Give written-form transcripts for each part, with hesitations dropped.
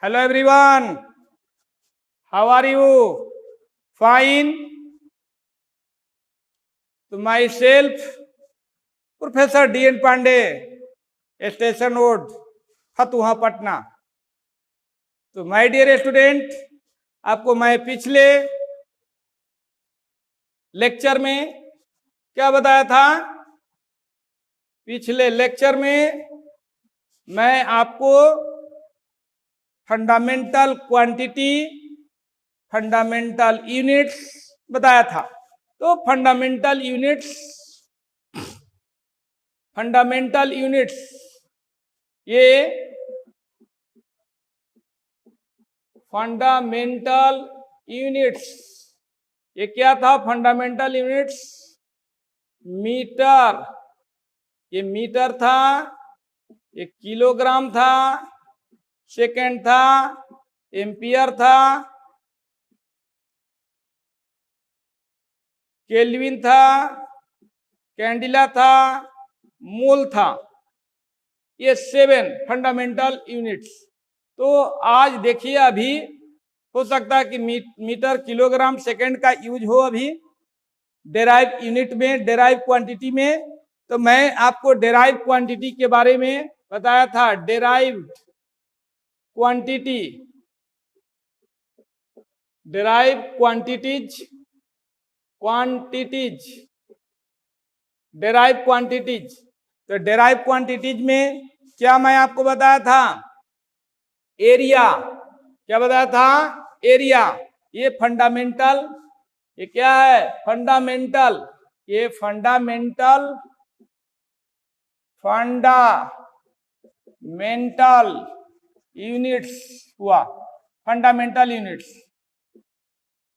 Hello everyone. How are you? Fine. To myself, Professor D.N. Pandey, Station Road, Fatuha Patna. तो my dear student, आपको मैं पिछले lecture में क्या बताया था? पिछले लेक्चर में मैं आपको फंडामेंटल क्वांटिटी, फंडामेंटल यूनिट्स बताया था। तो फंडामेंटल यूनिट्स ये फंडामेंटल यूनिट्स ये क्या था? फंडामेंटल यूनिट्स मीटर, ये मीटर था, ये किलोग्राम था, सेकेंड था, एम्पियर था, केल्विन था, कैंडिला था, मोल था। ये 7 फंडामेंटल यूनिट्स। तो आज देखिए, अभी हो सकता है कि मीटर, किलोग्राम, सेकंड का यूज हो अभी डेराइव यूनिट में, डेराइव क्वांटिटी में। तो मैं आपको डेराइव क्वांटिटी के बारे में बताया था। Derive quantity, derive quantities, derive quantities. तो डेराइव क्वांटिटीज में क्या मैं आपको बताया था? एरिया। क्या बताया था? एरिया। ये फंडामेंटल, ये क्या है? फंडामेंटल। ये फंडामेंटल यूनिट्स हुआ। फंडामेंटल यूनिट्स,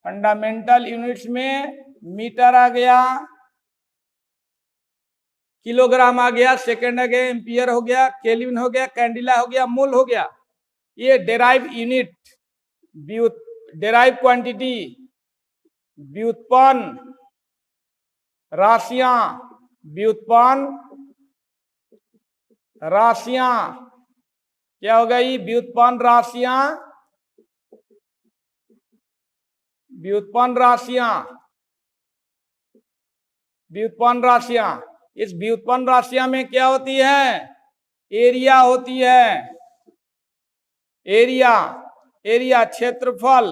फंडामेंटल यूनिट्स में मीटर आ गया, किलोग्राम आ गया, सेकंड आ गया, एम्पियर हो गया, केल्विन हो गया, कैंडिला हो गया, मोल हो गया। ये डेराइव यूनिट, डेराइव क्वांटिटी, व्युत्पन्न राशियां, व्युत्पन्न राशियां। क्या हो गई? व्युत्पन्न राशियां, व्युत्पन्न राशियां, व्युत्पन्न राशियां। इस व्युत्पन्न राशियां में क्या होती है? एरिया होती है। एरिया, एरिया क्षेत्रफल,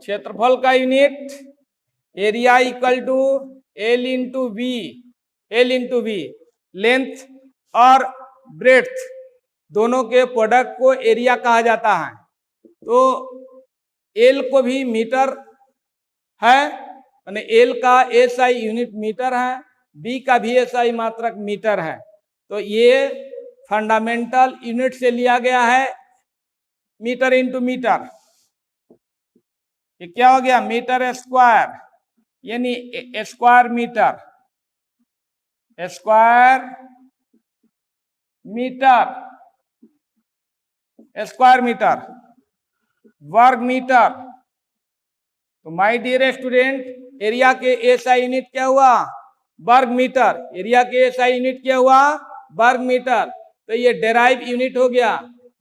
क्षेत्रफल का unit area equal to L into V, L into V. Length और ब्रेड्थ दोनों के प्रोडक्ट को एरिया कहा जाता है। तो एल को भी मीटर है, यानी एल का एसआई यूनिट मीटर है, बी का भी एसआई मात्रक मीटर है। तो ये फंडामेंटल यूनिट से लिया गया है, मीटर इंटू मीटर। ये क्या हो गया? मीटर स्क्वायर, यानी square metre, square metre, square metre, वर्ग मीटर। तो माय डियर स्टूडेंट, एरिया के एसआई यूनिट क्या हुआ? वर्ग मीटर। एरिया के एसआई यूनिट क्या हुआ? वर्ग मीटर। तो ये डेराइव यूनिट हो गया।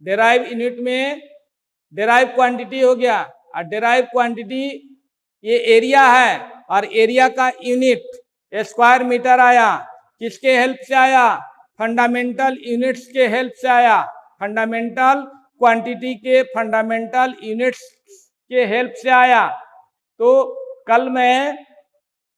डेराइव यूनिट में डेराइव क्वांटिटी हो गया। और डेराइव क्वांटिटी ये एरिया है, और एरिया का यूनिट स्क्वायर मीटर आया। किसके हेल्प से आया? फंडामेंटल यूनिट्स के हेल्प से आया। फंडामेंटल क्वांटिटी के फंडामेंटल यूनिट्स के हेल्प से आया। तो कल मैं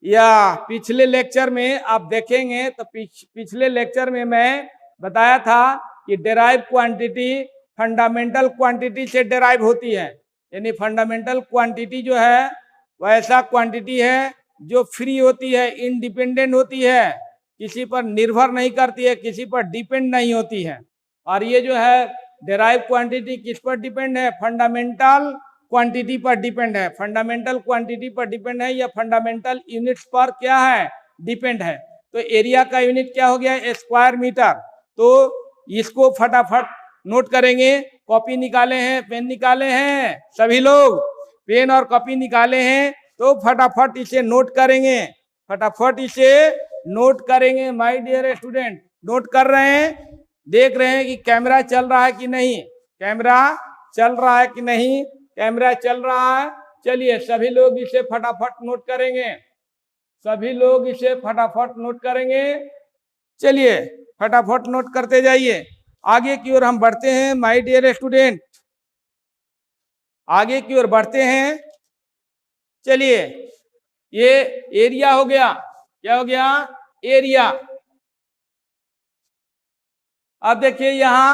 या पिछले लेक्चर में आप देखेंगे तो पिछले लेक्चर में मैं बताया था कि डेराइव क्वांटिटी फंडामेंटल क्वांटिटी से डेराइव होती है। यानी फंडामेंटल क्वांटिटी जो है वह ऐसा क्वांटिटी है जो फ्री होती है, इंडिपेंडेंट होती है, किसी पर निर्भर नहीं करती है, किसी पर डिपेंड नहीं होती है। और ये जो है डेराइव क्वांटिटी किस पर डिपेंड है? फंडामेंटल क्वांटिटी पर डिपेंड है। फंडामेंटल क्वांटिटी पर डिपेंड है या फंडामेंटल यूनिट्स पर क्या है? डिपेंड है। तो एरिया का यूनिट क्या हो गया? Square metre. तो इसको फटाफट नोट करेंगे। कॉपी निकाले हैं, पेन निकाले हैं? सभी लोग पेन और कॉपी निकाले हैं तो फटाफट इसे नोट करेंगे, फटाफट इसे नोट करेंगे। माय डियर स्टूडेंट, नोट कर रहे हैं? देख रहे हैं कि कैमरा चल रहा है कि नहीं, कैमरा चल रहा है कि नहीं, कैमरा चल रहा है। चलिए सभी लोग इसे फटाफट नोट करेंगे, सभी लोग इसे फटाफट नोट करेंगे। चलिए फटाफट नोट करते जाइए, आगे की ओर हम बढ़ते हैं माय डियर स्टूडेंट, आगे की ओर बढ़ते हैं। चलिए ये एरिया हो गया, क्या हो गया, एरिया। अब देखिए यहां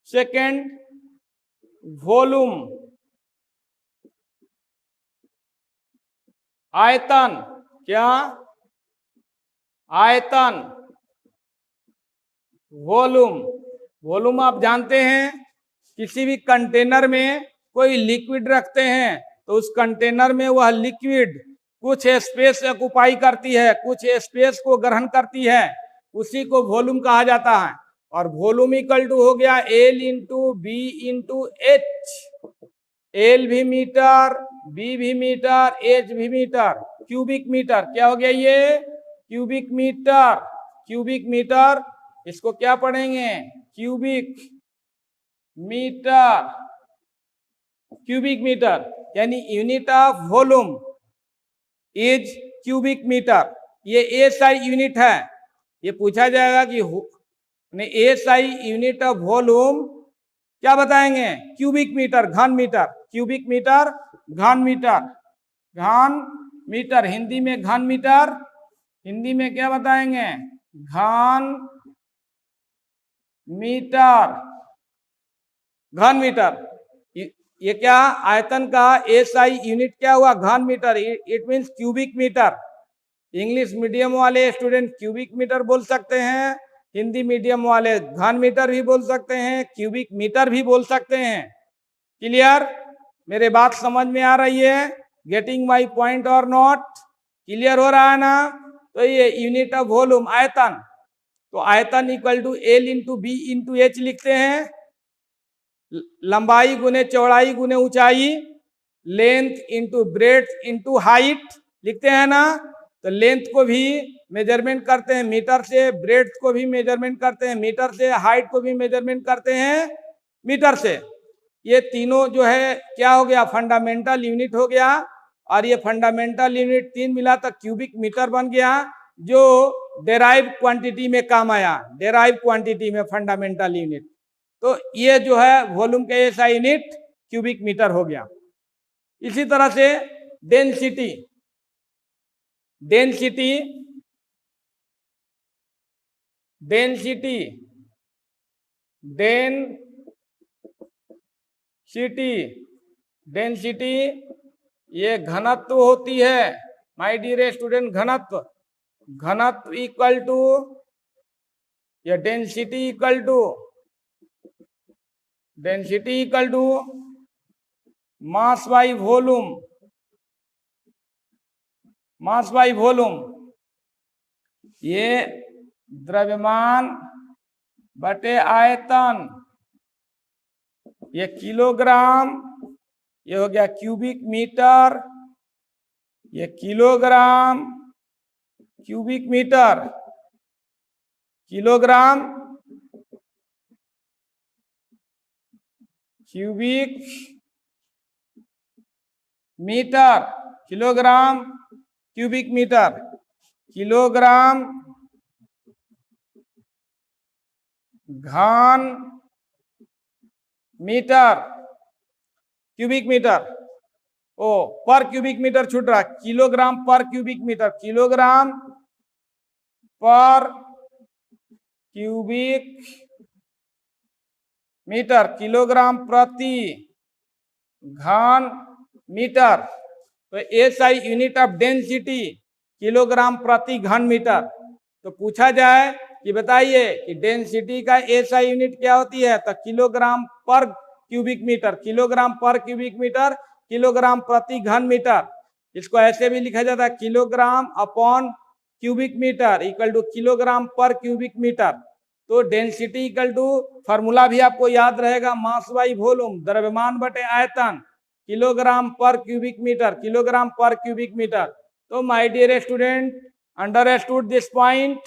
सेकंड वॉल्यूम, आयतन, क्या, आयतन, वॉल्यूम। वॉल्यूम आप जानते हैं किसी भी कंटेनर में कोई लिक्विड रखते हैं तो उस कंटेनर में वह लिक्विड कुछ स्पेस ऑक्युपाई करती है, कुछ स्पेस को ग्रहण करती है, उसी को वॉल्यूम कहा जाता है। और वॉल्यूम इक्वल टू हो गया L into B into H. L भी मीटर, बी भी मीटर, एच भी मीटर, क्यूबिक मीटर। क्या हो गया ये, क्यूबिक मीटर, क्यूबिक मीटर। इसको क्या पढ़ेंगे, क्यूबिक मीटर, क्यूबिक मीटर यानी unit of volume is cubic metre. ये एसआई यूनिट है। ये पूछा जाएगा कि एसआई यूनिट ऑफ वॉल्यूम क्या बताएंगे, क्यूबिक मीटर, घन मीटर, क्यूबिक मीटर, घन मीटर, घन मीटर। हिंदी में घन मीटर, हिंदी में क्या बताएंगे, घन मीटर, घन मीटर। ये क्या, आयतन का एसआई यूनिट क्या हुआ, घन metre. It means cubic metre. English medium वाले स्टूडेंट क्यूबिक मीटर बोल सकते हैं, हिंदी मीडियम वाले घन मीटर भी बोल सकते हैं, क्यूबिक मीटर भी बोल सकते हैं। क्लियर, मेरे बात समझ में आ रही है, getting my point or not, clear हो रहा है ना। तो ये यूनिट ऑफ वॉल्यूम, आयतन, तो आयतन equal to L into B into H लिखते हैं। लंबाई गुने चौड़ाई गुने ऊंचाई, length into breadth into height लिखते हैं ना। तो लेंथ को भी मेजरमेंट करते हैं मीटर से, ब्रेड्थ को भी मेजरमेंट करते हैं मीटर से, हाइट को भी मेजरमेंट करते हैं मीटर से। ये तीनों जो है क्या हो गया, फंडामेंटल यूनिट हो गया। और ये फंडामेंटल यूनिट तीन मिला तो क्यूबिक मीटर बन गया, जो डेराइव क्वांटिटी में काम आया, डेराइव क्वांटिटी में फंडामेंटल यूनिट। तो ये जो है वॉल्यूम का ऐसा यूनिट क्यूबिक मीटर हो गया। इसी तरह से density, density, density, density, density ये घनत्व होती है माय डियर स्टूडेंट, घनत्व, घनत्व इक्वल टू, या density equal to, density equal to mass by volume, mass by volume. ये द्रव्यमान बटे आयतन, ये किलोग्राम, ये हो गया क्यूबिक मीटर, ये kilogram, cubic metre, kilogram, cubic metre, kilogram, cubic metre, kilogram, घन मीटर, क्यूबिक मीटर। ओ पर क्यूबिक मीटर छूट रहा, किलोग्राम पर क्यूबिक मीटर, किलोग्राम पर क्यूबिक मीटर, किलोग्राम प्रति घन मीटर। तो SI unit of density kilogram प्रति घन मीटर। तो पूछा जाए कि बताइए कि डेंसिटी का एसआई यूनिट क्या होती है, तो किलोग्राम पर क्यूबिक मीटर, किलोग्राम पर क्यूबिक मीटर, किलोग्राम प्रति घन मीटर। इसको ऐसे भी लिखा जाता है kilogram upon cubic metre equal to kilogram पर क्यूबिक मीटर। तो डेंसिटी इक्वल टू फॉर्मूला भी आपको याद रहेगा, मास बाई वॉल्यूम, द्रव्यमान बटे आयतन, किलोग्राम पर क्यूबिक मीटर, किलोग्राम पर क्यूबिक मीटर। तो my dear student, understood this point,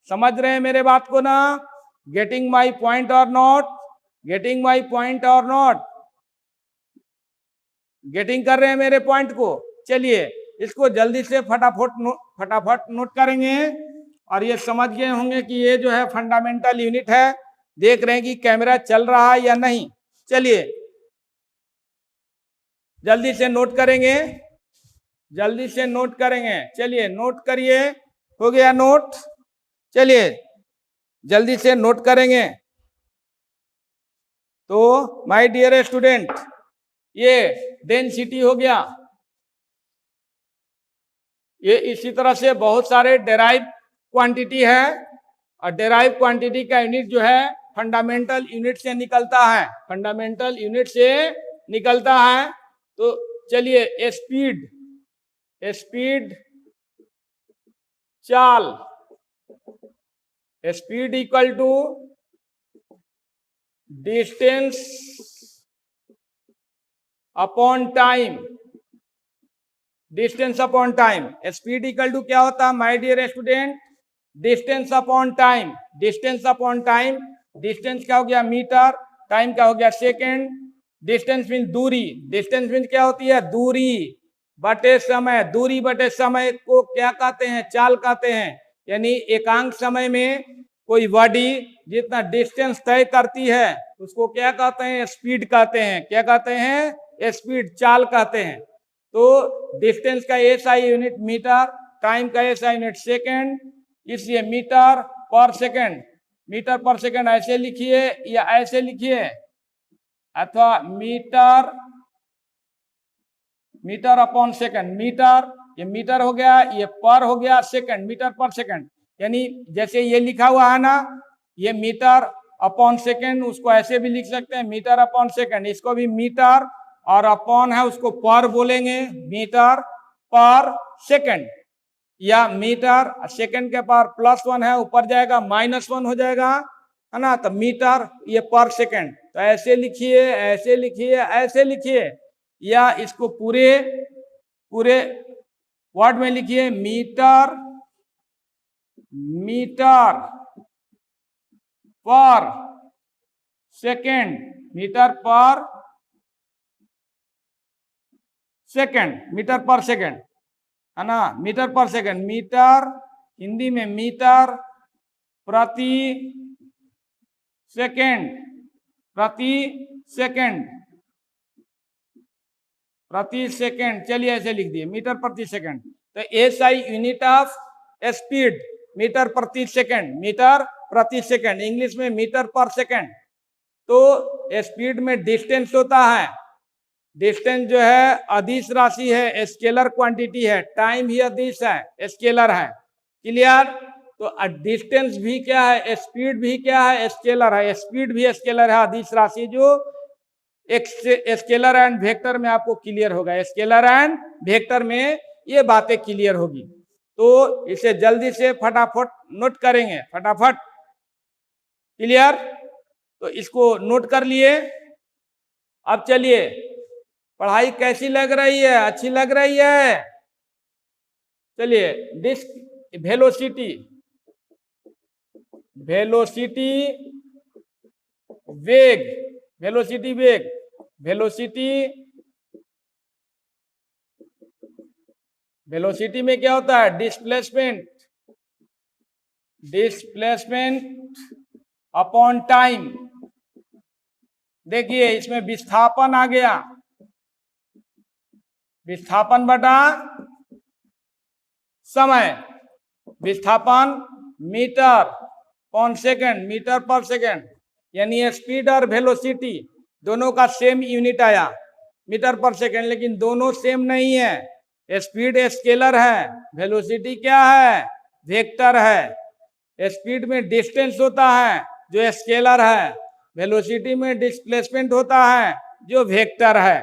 समझ रहे हैं मेरे बात को ना। Getting my point or not? Getting my point or not? Getting कर रहे हैं मेरे पॉइंट को? चलिए इसको जल्दी से फटाफट नोट करेंगे। और ये समझ गए होंगे कि ये जो है फंडामेंटल यूनिट है। देख रहे हैं कि कैमरा चल रहा है या नहीं। चलिए जल्दी से नोट करेंगे, जल्दी से नोट करेंगे। चलिए नोट करिए। हो गया नोट? चलिए जल्दी से नोट करेंगे। तो माय डियर स्टूडेंट, ये डेंसिटी हो गया। ये इसी तरह से बहुत सारे डेराइव क्वांटिटी है, और डेराइव क्वांटिटी का यूनिट जो है फंडामेंटल यूनिट से निकलता है, फंडामेंटल यूनिट से निकलता है। तो चलिए स्पीड, स्पीड चाल, speed equal to distance upon time, distance upon time. Speed equal to क्या होता है my dear student? Distance upon time, distance upon time. Distance क्या हो गया? मीटर, टाइम क्या हो गया? सेकेंड। डिस्टेंस मीन दूरी, डिस्टेंस मीन क्या होती है? दूरी बटे समय। दूरी बटे समय को क्या कहते हैं? चाल कहते हैं। यानी एकांक समय में कोई बॉडी जितना डिस्टेंस तय करती है उसको क्या कहते हैं? स्पीड कहते हैं। क्या कहते हैं? स्पीड, चाल कहते हैं। तो डिस्टेंस का एसआई यूनिट मीटर, टाइम का एसआई यूनिट सेकेंड, इसलिए मीटर पर सेकेंड। मीटर पर सेकेंड ऐसे लिखिए या ऐसे लिखिए, अथवा metre, metre upon second. Metre, ये मीटर हो गया, ये पर हो गया सेकेंड, मीटर पर सेकेंड। यानी जैसे ये लिखा हुआ है ना, ये मीटर अपॉन सेकेंड, उसको ऐसे भी लिख सकते हैं मीटर अपॉन सेकेंड। इसको भी मीटर, और अपॉन है उसको पर बोलेंगे, मीटर पर सेकेंड। या मीटर, सेकेंड के पावर +1 है, ऊपर जाएगा -1 हो जाएगा, है ना। तो मीटर ये पर सेकेंड। तो ऐसे लिखिए, ऐसे लिखिए, ऐसे लिखिए, या इसको पूरे पूरे वर्ड में लिखिए, मीटर, मीटर पर सेकेंड, मीटर पर सेकेंड, मीटर पर सेकेंड, है ना। मीटर पर सेकेंड, मीटर हिंदी में मीटर प्रति सेकेंड, प्रति सेकेंड, प्रति सेकेंड। चलिए ऐसे लिख दिए, मीटर प्रति सेकेंड। तो SI unit of speed, metre प्रति सेकेंड, मीटर प्रति सेकेंड, इंग्लिश में मीटर पर सेकेंड। तो स्पीड में डिस्टेंस होता है, डिस्टेंस जो है अदिश राशि है, स्केलर क्वांटिटी है। टाइम ही अदिश है, स्केलर है। क्लियर? तो डिस्टेंस भी क्या है? स्पीड भी क्या है? स्केलर है। स्पीड भी स्केलर है, अदिश राशि जो एक स्केलर एंड वेक्टर में आपको क्लियर होगा। स्केलर एंड वेक्टर में ये बातें क्लियर होगी। तो इसे जल्दी से फटाफट नोट करेंगे, फटाफट। क्लियर? तो इसको नोट कर लिए। अब चलिए, पढ़ाई कैसी लग रही है? अच्छी लग रही है? चलिए, डिस्क वेलोसिटी, वेलोसिटी वेग, वेलोसिटी वेग, वेलोसिटी, वेलोसिटी में क्या होता है? Displacement, displacement upon time. देखिए इसमें विस्थापन आ गया, विस्थापन बटा समय। विस्थापन मीटर पर सेकेंड, मीटर पर सेकेंड। यानी स्पीड और वेलोसिटी दोनों का सेम यूनिट आया, मीटर पर सेकेंड। लेकिन दोनों सेम नहीं है। स्पीड स्केलर है, वेलोसिटी क्या है? वेक्टर है। स्पीड में डिस्टेंस होता है जो स्केलर है, वेलोसिटी में डिस्प्लेसमेंट होता है जो वेक्टर है।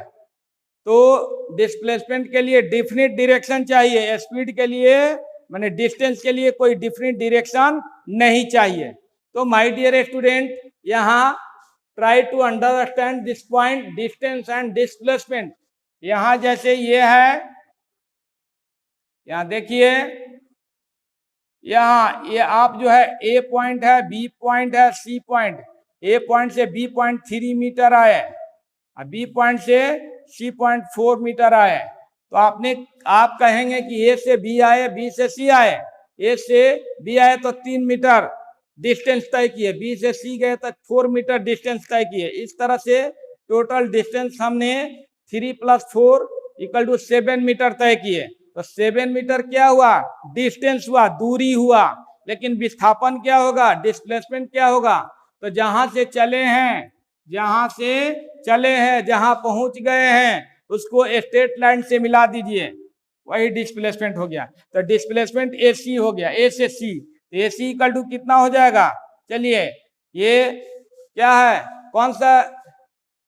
तो डिस्प्लेसमेंट के लिए डिफिनिट डायरेक्शन चाहिए, स्पीड के लिए माने डिस्टेंस के लिए कोई डिफिनिट डायरेक्शन नहीं चाहिए। तो माय डियर स्टूडेंट, यहाँ try to understand this point, distance and displacement. यहाँ जैसे ये है, यहाँ देखिए, यहाँ ये आप जो है ए पॉइंट है, बी पॉइंट है, सी पॉइंट, ए पॉइंट से बी पॉइंट 3 मीटर आए, बी पॉइंट से सी पॉइंट 4 मीटर आए। तो आप कहेंगे कि ए से बी आए, बी से सी आए, ए से बी आए तो 3 मीटर डिस्टेंस तय किए, बी से सी गए तो 4 मीटर डिस्टेंस तय किए। इस तरह से टोटल डिस्टेंस हमने 3 + 4 = 7 मीटर तय किए। तो 7 मीटर क्या हुआ? डिस्टेंस हुआ, दूरी हुआ। लेकिन विस्थापन क्या होगा? डिस्प्लेसमेंट क्या होगा? तो जहां से चले हैं, जहां पहुंच गए हैं, उसको स्ट्रेट लाइन से मिला दीजिए, वही डिस्प्लेसमेंट हो गया। तो डिस्प्लेसमेंट AC हो गया, ए से सी। AC = कितना हो जाएगा? चलिए, ये क्या है? कौन सा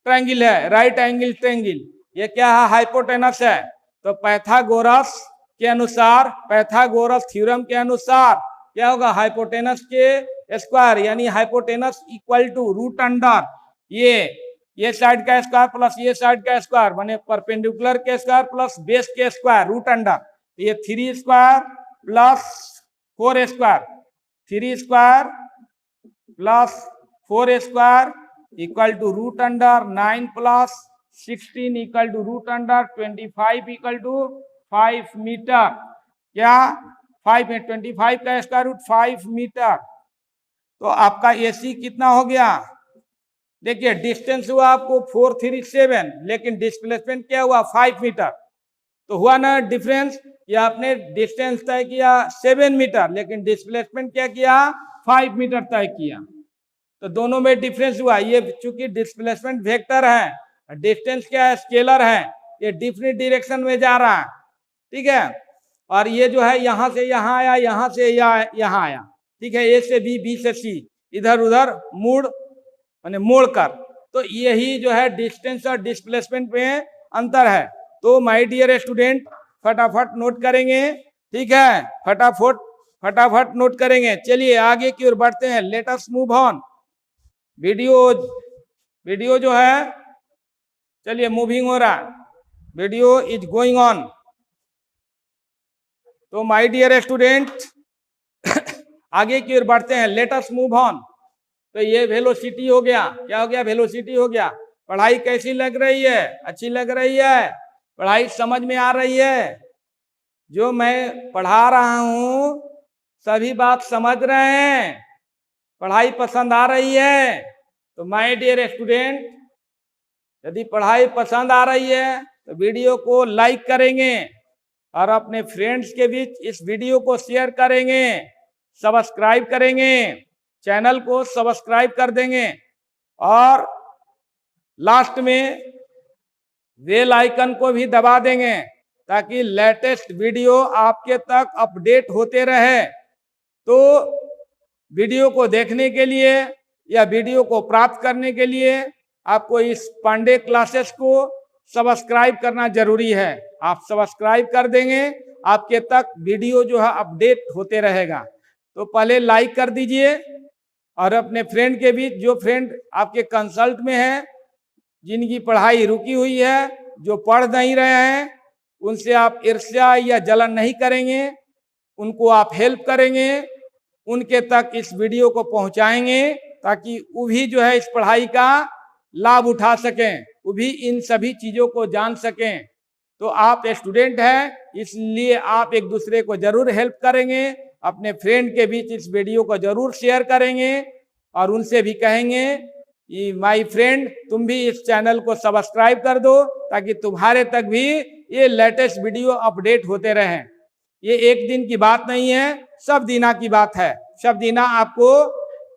ट्रायंगल है? Right angle triangle. ये क्या है? हाइपोटेनस है। तो पाइथागोरस के अनुसार, पाइथागोरस थ्योरम के अनुसार क्या होगा? हाइपोटेनस के स्क्वायर यानी हाइपोटेनस = √अंडर ये साइड का स्क्वायर प्लस ये साइड का स्क्वायर, माने परपेंडिकुलर के स्क्वायर प्लस बेस के स्क्वायर, √अंडर। ये 3 square plus 4 square, 3 square plus 4 square = √9 plus 16 = √25 = 5 metre. क्या 5 में 25 का स्क्वायर रूट 5 मीटर। तो आपका AC कितना हो गया? देखिए, डिस्टेंस हुआ आपको 437, लेकिन डिस्प्लेसमेंट क्या हुआ? 5 मीटर। तो हुआ ना डिफरेंस कि आपने डिस्टेंस तय किया 7 मीटर, लेकिन डिस्प्लेसमेंट क्या किया? 5 मीटर तय किया। तो दोनों में डिफरेंस हुआ। ये चूंकि डिस्प्लेसमेंट वेक्टर है, डिस्टेंस क्या है? स्केलर है, ये डिफरेंट डायरेक्शन में जा रहा है, ठीक है। और ये जो है यहां से यहां आया, यहां से यहां आया, ठीक है। ए से बी, बी से सी, इधर उधर मोड़ कर। तो यही जो है डिस्टेंस और डिस्प्लेसमेंट में अंतर है। तो माय डियर स्टूडेंट, फटाफट नोट करेंगे, ठीक है, फटाफट नोट करेंगे। चलिए आगे की ओर बढ़ते हैं। Let us move on. Video जो है, चलिए मूविंग हो रहा है, वीडियो इज गोइंग ऑन। तो माय डियर स्टूडेंट, आगे की ओर बढ़ते हैं। Let us move on. तो ये वेलोसिटी हो गया। क्या हो गया? वेलोसिटी हो गया। पढ़ाई कैसी लग रही है? अच्छी लग रही है? पढ़ाई समझ में आ रही है? जो मैं पढ़ा रहा हूं सभी बात समझ रहे हैं? पढ़ाई पसंद आ रही है? तो माय डियर स्टूडेंट, यदि पढ़ाई पसंद आ रही है तो वीडियो को लाइक करेंगे और अपने फ्रेंड्स के बीच इस वीडियो को शेयर करेंगे, सब्सक्राइब करेंगे, चैनल को सब्सक्राइब कर देंगे और लास्ट में बेल आइकन को भी दबा देंगे ताकि लेटेस्ट वीडियो आपके तक अपडेट होते रहे। तो वीडियो को देखने के लिए या वीडियो को प्राप्त करने के लिए आपको इस पांडे क्लासेस को सब्सक्राइब करना जरूरी है। आप सब्सक्राइब कर देंगे, आपके तक वीडियो जो है अपडेट होते रहेगा। तो पहले लाइक कर दीजिए और अपने फ्रेंड के बीच, जो फ्रेंड आपके कंसल्ट में है, जिनकी पढ़ाई रुकी हुई है, जो पढ़ नहीं रहे हैं, उनसे आप ईर्ष्या या जलन नहीं करेंगे, उनको आप हेल्प करेंगे, उनके तक इस वीडियो को पहुंचाएंगे ताकि वो भी जो है इस पढ़ाई का लाभ उठा सकें, वो भी इन सभी चीजों को जान सकें। तो आप स्टूडेंट हैं, इसलिए आप एक दूसरे को जरूर हेल्प करेंगे, अपने फ्रेंड के बीच इस वीडियो को जरूर शेयर करेंगे और उनसे भी कहेंगे कि माय फ्रेंड, तुम भी इस चैनल को सब्सक्राइब कर दो ताकि तुम्हारे तक भी ये लेटेस्ट वीडियो अपडेट होते रहें। ये एक दिन की बात नहीं है, सब दिना की बात है। सब दिना आपको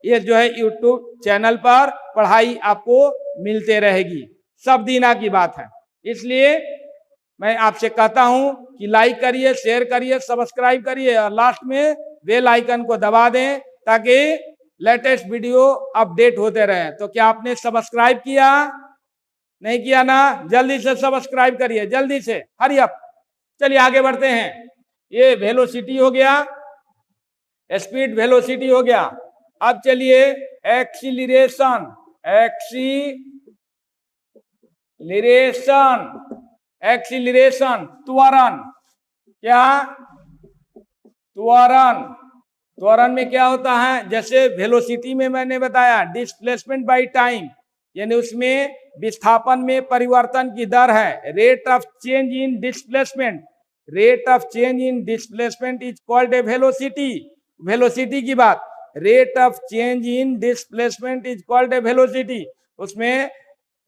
ये जो है यूट्यूब चैनल पर पढ़ाई आपको मिलते रहेगी, सब दिना की बात है। इसलिए मैं आपसे कहता हूं कि लाइक करिए, शेयर करिए, सब्सक्राइब करिए और लास्ट में बेल आइकन को दबा दें ताकि लेटेस्ट वीडियो अपडेट होते रहे। तो क्या आपने सब्सक्राइब किया? नहीं किया ना? जल्दी से सब्सक्राइब करिए, जल्दी से, हरी अप। चलिए आगे बढ़ते हैं। ये वेलोसिटी हो गया, स्पीड वेलोसिटी हो गया। अब चलिए एक्सीलरेशन, एक्सीलरेशन त्वरण। क्या? त्वरण। त्वरण में क्या होता है, जैसे वेलोसिटी में मैंने बताया डिस्प्लेसमेंट बाय टाइम, यानी उसमें विस्थापन में परिवर्तन की दर है rate of change in displacement. Rate of change in displacement is called a velocity. Velocity की बात, rate of change in displacement is called a velocity. उसमें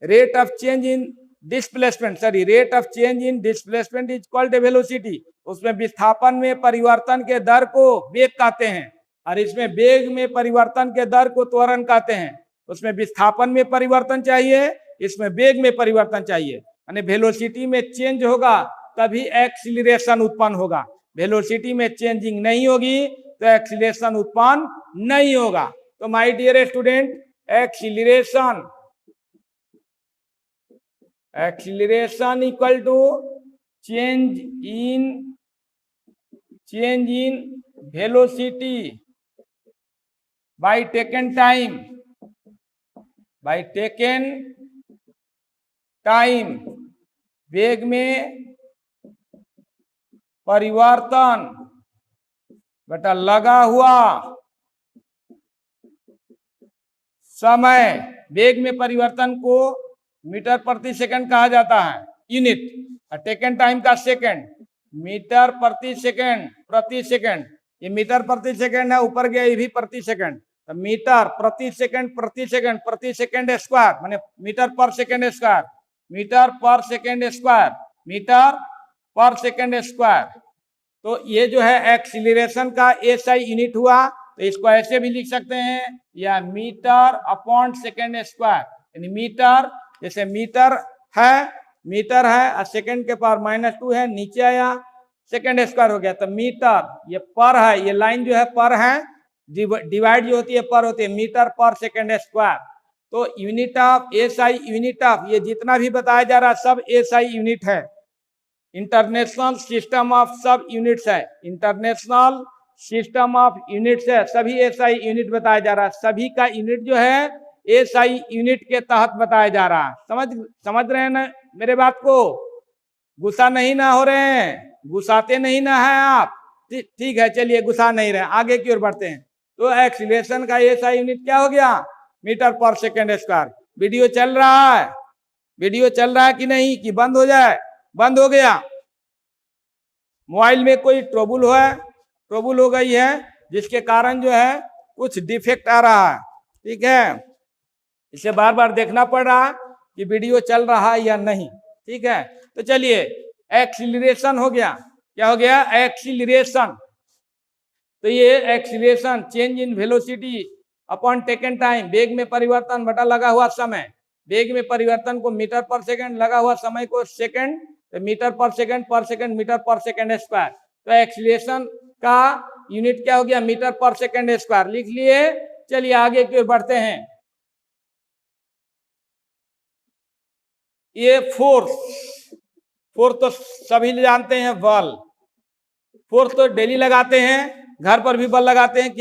rate of change in displacement rate of change in displacement is called a velocity. उसमें विस्थापन में परिवर्तन के दर को वेग कहते हैं, और इसमें वेग में परिवर्तन के दर को त्वरण कहते हैं। उसमें विस्थापन में परिवर्तन चाहिए, इसमें वेग में परिवर्तन चाहिए, यानी वेलोसिटी में चेंज होगा तभी एक्सीलरेशन उत्पन्न होगा। वेलोसिटी में चेंजिंग नहीं होगी तो एक्सीलरेशन उत्पन्न नहीं होगा। तो my dear student, acceleration equal to change in velocity by taken time, वेग में परिवर्तन बटा लगा हुआ समय। वेग में परिवर्तन को मीटर प्रति सेकंड कहा जाता है, यूनिट, और टेकन टाइम का सेकंड, मीटर प्रति सेकंड। ये मीटर प्रति सेकंड है, ऊपर गया ये भी प्रति सेकंड, तो मीटर प्रति सेकंड स्क्वायर माने मीटर पर सेकंड स्क्वायर, मीटर पर सेकंड स्क्वायर। तो ये जो है एक्सीलरेशन का एसआई यूनिट हुआ, तो इसको ऐसे भी लिख सकते हैं, या मीटर अपॉन सेकंड स्क्वायर, यानी मीटर, जैसे मीटर है और सेकंड के पावर -2 है, नीचे आया सेकंड स्क्वायर हो गया, तो मीटर, ये पर है, ये लाइन जो है पर है, डिवाइड जो होती है पर होती है, मीटर पर सेकंड स्क्वायर। तो unit of SI, unit of, ये जितना भी बताया जा रहा है सब एसआई यूनिट है। इंटरनेशनल सिस्टम ऑफ सब यूनिट्स है, इंटरनेशनल सिस्टम ऑफ यूनिट्स है, सभी एसआई यूनिट बताया जा रहा है, सभी का यूनिट जो है एसआई यूनिट के तहत बताया जा रहा है। समझ रहे हैं ना मेरे बात को? गुस्सा नहीं ना हो रहे हैं, गुस्साते नहीं ना है आप? ठीक है, चलिए गुस्सा नहीं रहे, आगे की ओर बढ़ते हैं। तो एक्सीलरेशन का एसआई यूनिट क्या हो गया? मीटर पर सेकंड स्क्वायर। वीडियो चल रहा है कि नहीं, कि बंद हो जाए? बंद हो गया। मोबाइल में कोई ट्रबल हो गई है, जिसके कारण जो है कुछ डिफेक्ट आ रहा है, ठीक है, इसे बार बार देखना पड़ रहा है कि वीडियो चल रहा है या नहीं, ठीक है। तो चलिए, एक्सीलरेशन हो गया, क्या हो गया? एक्सीलरेशन। तो ये acceleration change in velocity upon taken time, वेग में परिवर्तन बटा लगा हुआ समय। वेग में परिवर्तन को मीटर पर सेकंड, लगा हुआ समय को सेकंड, तो मीटर पर सेकंड मीटर पर सेकंड स्क्वायर। तो एक्सीलरेशन का यूनिट क्या हो गया? मीटर पर सेकंड स्क्वायर लिख लिए। चलिए आगे की ओर बढ़ते हैं। ये फोर्स तो सभी जानते हैं, बल। फोर्स तो डेली लगाते हैं, घर पर भी बल लगाते हैं,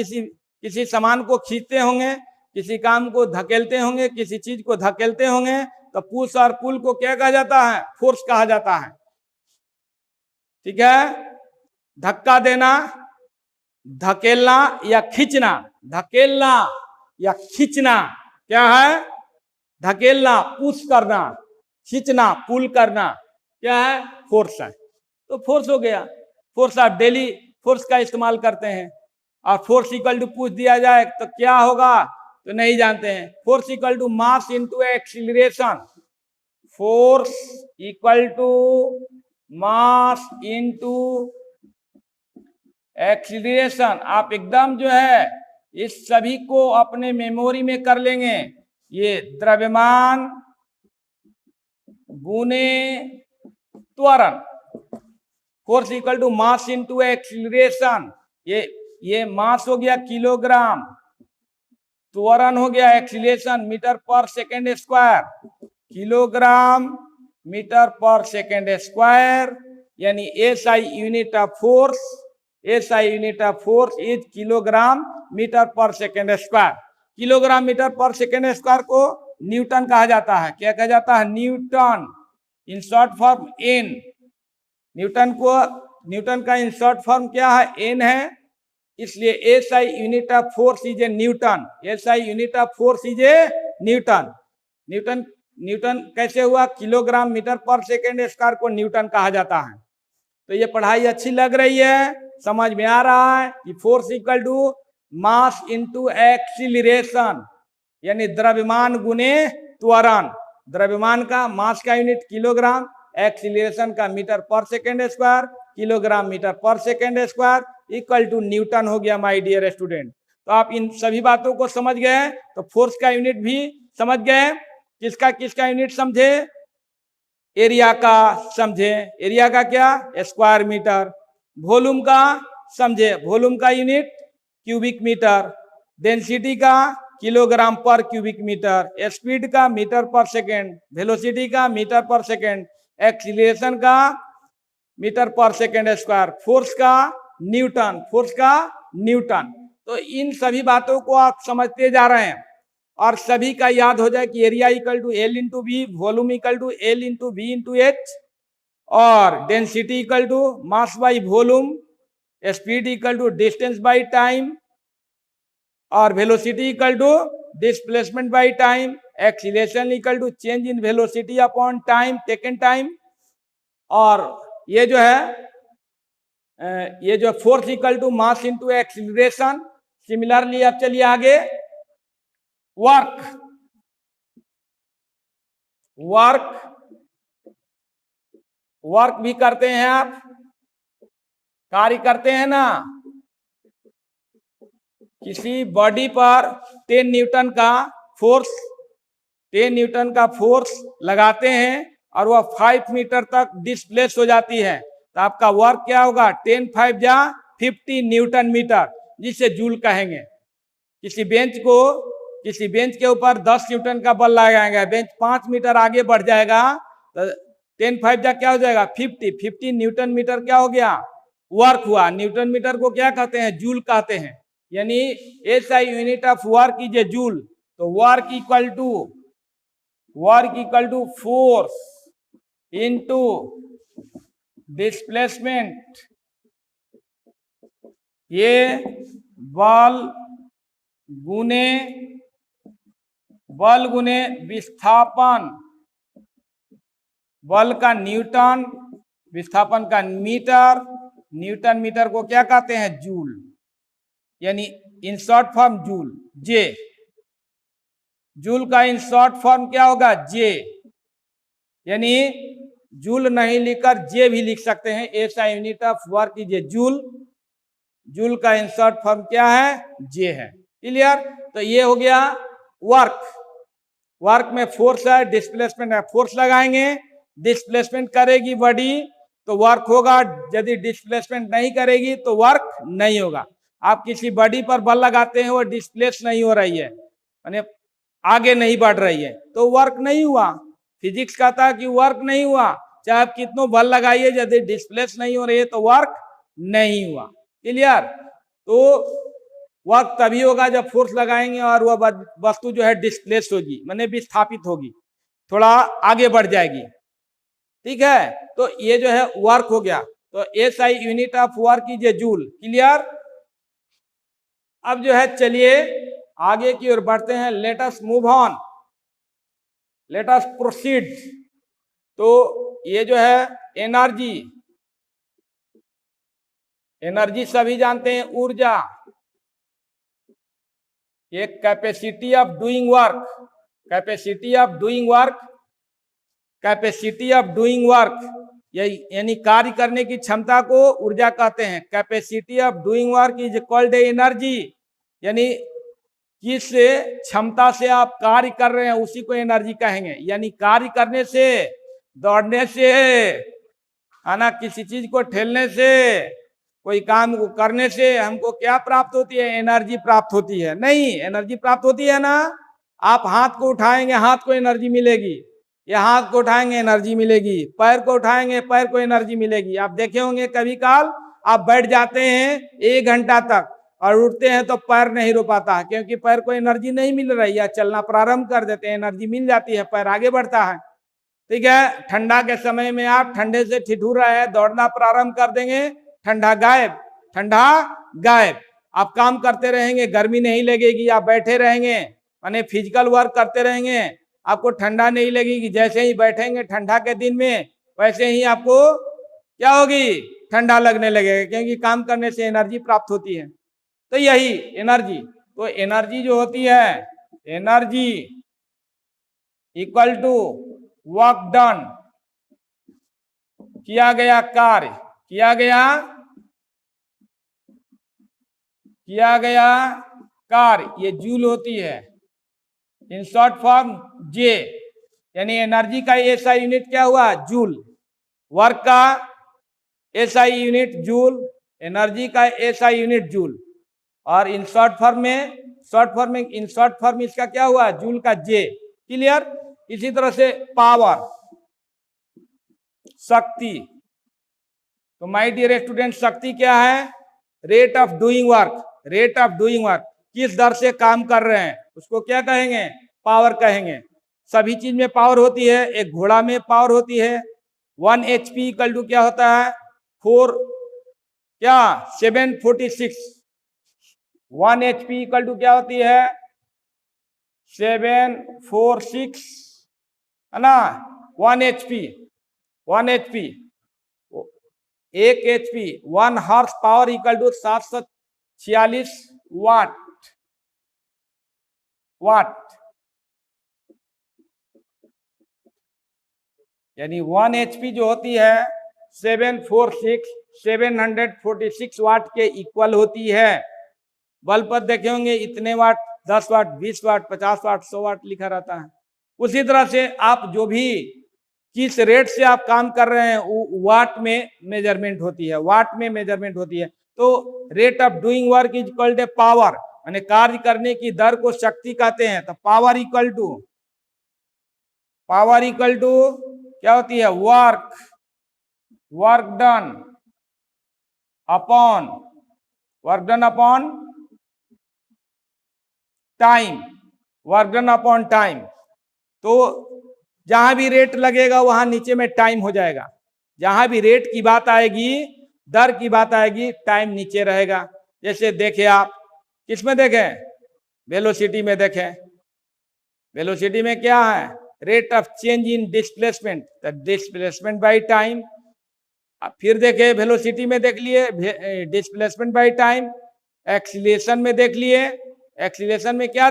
किसी सामान को खींचते होंगे, किसी काम को धकेलते होंगे, किसी चीज को धकेलते होंगे, तो पुश और पुल को क्या कहा जाता है? फोर्स कहा जाता है, ठीक है। धक्का देना, धकेलना या खींचना, धकेलना या खींचना क्या है? धकेलना, पुश करना, खींचना, पुल करना क्या है? फोर्स है। तो फोर्स हो गया। फोर्स आप डेली फोर्स का इस्तेमाल करते हैं, और फोर्स इक्वल टू पूछ दिया जाए तो क्या होगा तो नहीं जानते हैं। Force equal to mass into acceleration, force equal to mass into acceleration. आप एकदम जो है इस सभी को अपने मेमोरी में कर लेंगे। ये द्रव्यमान गुने त्वरण, force equal to mass into acceleration. ये मास हो गया किलोग्राम, त्वरण हो गया एक्सीलरेशन मीटर पर सेकंड स्क्वायर, किलोग्राम मीटर पर सेकंड स्क्वायर, यानी SI unit of force, SI unit of force is kilogram metre पर सेकंड स्क्वायर। किलोग्राम मीटर पर सेकंड स्क्वायर को न्यूटन कहा जाता है। क्या कहा जाता है? Newton. In short form N. Newton का इन शॉर्ट फॉर्म क्या है? एन है। इसलिए SI unit of force is A Newton. SI unit of force is A Newton. Newton Newton कैसे हुआ? किलोग्राम मीटर पर सेकेंड स्क्वायर को न्यूटन कहा जाता है। तो ये पढ़ाई अच्छी लग रही है, समझ में आ रहा है कि force equal to mass into acceleration, यानी द्रव्यमान गुने त्वरण। द्रव्यमान का मास का यूनिट किलोग्राम, एक्सीलरेशन का मीटर पर सेकेंड स्क्वायर, किलोग्राम मीटर पर second square equal to newton हो गया माय डियर स्टूडेंट। तो आप इन सभी बातों को समझ गए, तो फोर्स का यूनिट भी समझ गए। किसका यूनिट समझे? एरिया का समझे। एरिया का क्या? Square metre. वॉल्यूम का समझे। वॉल्यूम का यूनिट क्यूबिक मीटर। डेंसिटी का किलोग्राम पर क्यूबिक मीटर। स्पीड का मीटर पर सेकेंड। वेलोसिटी का मीटर पर सेकेंड। एक्सीलरेशन का मीटर पर सेकेंड स्क्वायर। फोर्स का न्यूटन। फोर्स का न्यूटन। तो इन सभी बातों को आप समझते जा रहे हैं और सभी का याद हो जाए कि area equal to L into B, volume equal to L into B into H, और density equal to mass by volume, speed equal to distance by time, और velocity equal to displacement by time, acceleration equal to change in velocity upon time taken time, और ये जो force equal to mass into acceleration. Similarly अब चलिए आगे, work भी करते हैं आप, कार्य करते हैं ना। किसी बॉडी पर 10 न्यूटन का फोर्स लगाते हैं और वह 5 मीटर तक डिस्प्लेस हो जाती है, तो आपका वर्क क्या होगा? 10 5 जा 50 न्यूटन मीटर, जिसे जूल कहेंगे। किसी बेंच के ऊपर 10 न्यूटन का बल लगाएंगे, बेंच 5 मीटर आगे बढ़ जाएगा, तो 10 5 जा क्या हो जाएगा? 50 न्यूटन मीटर क्या हो गया? वर्क हुआ। न्यूटन मीटर को क्या कहते हैं? जूल कहते हैं। यानी SI unit of work is a joule. तो work equal to force into displacement, ये बल गुने विस्थापन। बल का न्यूटन, विस्थापन का मीटर। न्यूटन मीटर को क्या कहते हैं? जूल। यानी इन शॉर्ट फॉर्म जूल, जे। जूल का इन शॉर्ट फॉर्म क्या होगा? जे। यानी जूल नहीं लिखकर जे भी लिख सकते हैं। ऐसा unit of work is a joule. Joule का इन शॉर्ट फॉर्म क्या है? जे है। क्लियर? तो ये हो गया वर्क में फोर्स है, डिस्प्लेसमेंट है। फोर्स लगाएंगे, डिस्प्लेसमेंट करेगी बॉडी तो वर्क होगा, यदि डिस्प्लेसमेंट नहीं करेगी तो वर्क नहीं होगा। आप किसी बॉडी पर बल लगाते हैं, वो डिस्प्लेस नहीं हो रही है, यानी आगे नहीं बढ़ रही है, तो वर्क नहीं हुआ। फिजिक्स कहता है कि वर्क नहीं हुआ, चाहे आप कितनों बल लगाइए, यदि डिस्प्लेस नहीं हो रही है तो वर्क नहीं हुआ। क्लियर? तो वर्क तभी होगा जब फोर्स लगाएंगे और वह वस्तु जो है डिस्प्लेस होगी, माने विस्थापित होगी, थोड़ा आगे बढ़ जाएगी। ठीक है? तो ये जो है वर्क हो गया। तो SI unit of work is a joule. Clear? अब जो है चलिए आगे की ओर बढ़ते हैं। Let us move on, let us proceed. तो ये जो है एनर्जी सभी जानते हैं, ऊर्जा। एक कैपेसिटी ऑफ डूइंग वर्क, यानी कार्य करने की क्षमता को ऊर्जा कहते हैं। Capacity of doing work is called energy. यानी किस क्षमता से आप कार्य कर रहे हैं उसी को एनर्जी कहेंगे। यानी कार्य करने से, दौड़ने से, है ना, किसी चीज को ठेलने से, कोई काम को करने से हमको क्या प्राप्त होती है? एनर्जी प्राप्त होती है। नहीं, एनर्जी प्राप्त होती है ना। आप हाथ को उठाएंगे, हाथ को एनर्जी मिलेगी, या हाथ को उठाएंगे एनर्जी मिलेगी, पैर को उठाएंगे, पैर को एनर्जी मिलेगी। आप देखे होंगे कभी काल आप बैठ जाते हैं 1 घंटा तक और उठते हैं तो पैर नहीं रो पाता है, क्योंकि पैर को एनर्जी नहीं मिल रही है। चलना प्रारंभ कर देते हैं, एनर्जी मिल जाती है, पैर आगे बढ़ता है। ठीक है? ठंडा के समय में आप ठंडे से ठिठुर रहे हैं, दौड़ना प्रारंभ कर देंगे, ठंडा गायब। आप काम करते रहेंगे, गर्मी नहीं लगेगी, आप बैठे रहेंगे माने फिजिकल वर्क करते रहेंगे, आपको ठंडा नहीं लगेगी। जैसे ही बैठेंगे ठंडा के दिन में, वैसे ही आपको क्या होगी, ठंडा लगने लगेगा, क्योंकि काम करने से एनर्जी प्राप्त होती है। तो यही एनर्जी, तो एनर्जी जो होती है, energy equal to work done, किया गया कार्य, किया गया कार्य, ये जूल होती है। इन शॉर्ट फॉर्म जे, यानी एनर्जी का एसआई यूनिट क्या हुआ, जूल। वर्क का एसआई यूनिट जूल, एनर्जी का एसआई यूनिट जूल। और इन शॉर्ट फॉर्म में इसका क्या हुआ, जूल का जे। क्लियर। इसी तरह से पावर, शक्ति। तो माय डियर स्टूडेंट, शक्ति क्या है, rate of doing work, rate of doing work, किस दर से काम कर रहे हैं, उसको क्या कहेंगे, पावर कहेंगे। सभी चीज में पावर होती है, एक घोड़ा में पावर होती है। 1 HP इक्वल टू क्या होता है, 746। 1 HP इक्वल टू क्या होती है, 746, है ना। 1 HP, 1 HP 1 horse power equal to 746 watt. यानी 1 HP जो होती है 746 वाट के इक्वल होती है। बल्ब पर देखे होंगे इतने वाट, 10 वाट, 20 वाट, 50 वाट, 100 वाट लिखा रहता है। उसी तरह से आप जो भी किस रेट से आप काम कर रहे हैं वो वाट में मेजरमेंट होती है, वाट में मेजरमेंट होती है। तो rate of doing work is equal to power, यानी कार्य करने की दर को शक्ति कहते हैं। तो पावर इक्वल टू क्या होती है, वर्क डन अपॉन टाइम, तो जहां भी रेट लगेगा वहां नीचे में टाइम हो जाएगा। जहां भी रेट की बात आएगी, दर की बात आएगी, टाइम नीचे रहेगा। जैसे देखें आप, किसमें देखें, वेलोसिटी में देखें। वेलोसिटी में क्या है, rate of change in displacement, displacement by time. फिर देखे वेलोसिटी में देख लिए डिस्प्लेसमेंट बाय टाइम। एक्सीलरेशन में देख लिए, एक्सीलरेशन में क्या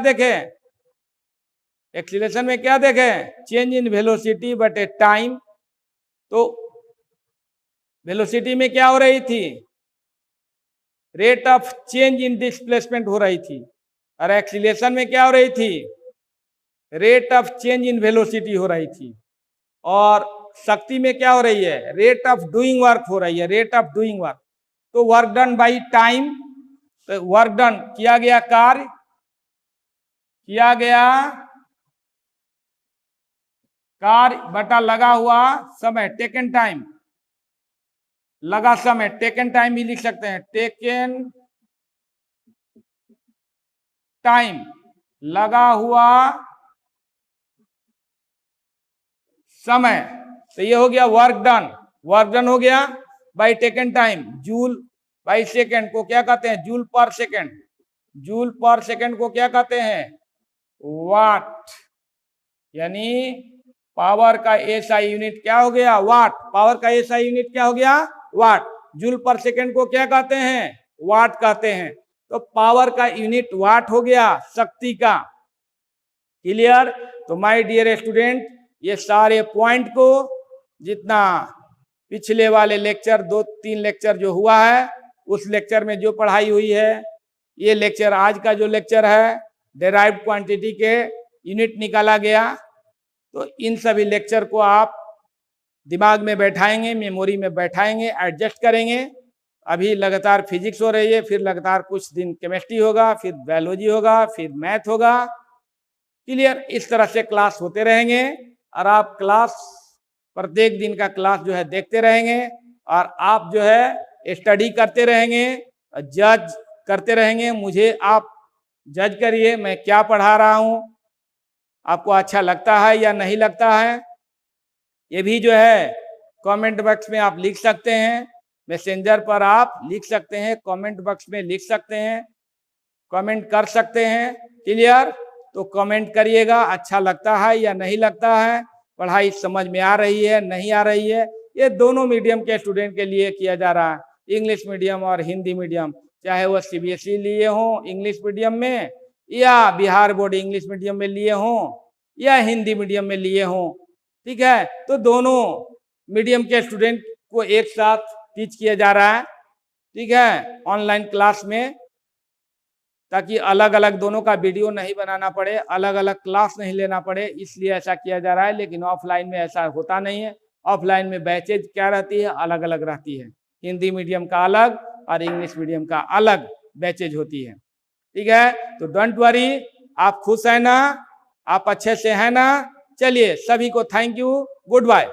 देखें, change in velocity but A time. तो वेलोसिटी में क्या हो रही थी, rate of change in displacement हो रही थी, और एक्सीलरेशन में क्या हो रही थी, rate of change in velocity हो रही थी। और शक्ति में क्या हो रही है, रेट ऑफ डूइंग वर्क हो रही है, रेट ऑफ डूइंग वर्क। तो वर्क डन बाई टाइम, तो वर्क डन किया गया कार्य, बटा लगा हुआ समय, टेकन टाइम, लगा समय, टेकन टाइम भी लिख सकते हैं, टेकन टाइम, लगा हुआ समय। तो ये हो गया वर्क डन हो गया by taken time. Joule by second को क्या कहते हैं, जूल पर सेकेंड को क्या कहते हैं, वाट। यानी पावर का एसआई यूनिट क्या हो गया, वाट। पावर का एसआई यूनिट क्या हो गया, वाट। जूल पर सेकेंड को क्या कहते हैं, वाट कहते हैं। तो पावर का यूनिट वाट हो गया, शक्ति का। क्लियर। तो माय डियर स्टूडेंट, ये सारे पॉइंट को जितना पिछले वाले लेक्चर 2-3 लेक्चर जो हुआ है, उस लेक्चर में जो पढ़ाई हुई है, ये लेक्चर आज का जो लेक्चर है डेराइव्ड क्वांटिटी के यूनिट निकाला गया। तो इन सभी लेक्चर को आप दिमाग में बैठाएंगे, मेमोरी में बैठाएंगे, एडजस्ट करेंगे। अभी लगातार फिजिक्स हो रही है, फिर लगातार कुछ दिन केमिस्ट्री होगा, फिर बायोलॉजी होगा, फिर मैथ होगा। क्लियर। इस तरह से क्लास होते रहेंगे और आप क्लास प्रत्येक दिन का क्लास जो है देखते रहेंगे, और आप जो है स्टडी करते रहेंगे, जज करते रहेंगे। मुझे आप जज करिए मैं क्या पढ़ा रहा हूँ, आपको अच्छा लगता है या नहीं लगता है। ये भी जो है कमेंट बॉक्स में आप लिख सकते हैं, मैसेंजर पर आप लिख सकते हैं, कमेंट बॉक्स में लिख सकते हैं। कमेंट कर सकते हैं। क्लियर? तो कमेंट करिएगा, अच्छा लगता है या नहीं लगता है, पढ़ाई समझ में आ रही है नहीं आ रही है। ये दोनों मीडियम के स्टूडेंट के लिए किया जा रहा है, इंग्लिश मीडियम और हिंदी मीडियम, चाहे वह सीबीएसई लिए हों इंग्लिश मीडियम में, या बिहार बोर्ड इंग्लिश मीडियम में लिए हों, या हिंदी मीडियम में लिए हों। ठीक है, तो दोनों मीडियम के स्टूडेंट को एक साथ टीच किया जा रहा है। ठीक है, ऑनलाइन क्लास में, ताकि अलग अलग दोनों का वीडियो नहीं बनाना पड़े, अलग अलग क्लास नहीं लेना पड़े, इसलिए ऐसा किया जा रहा है। लेकिन ऑफलाइन में ऐसा होता नहीं है। ऑफलाइन में बैचेज क्या रहती है, अलग अलग रहती है। हिंदी मीडियम का अलग और इंग्लिश मीडियम का अलग बैचेज होती है। ठीक है, तो डोंट वरी, आप खुश है ना, आप अच्छे से है ना। चलिए, सभी को थैंक यू, गुड बाय।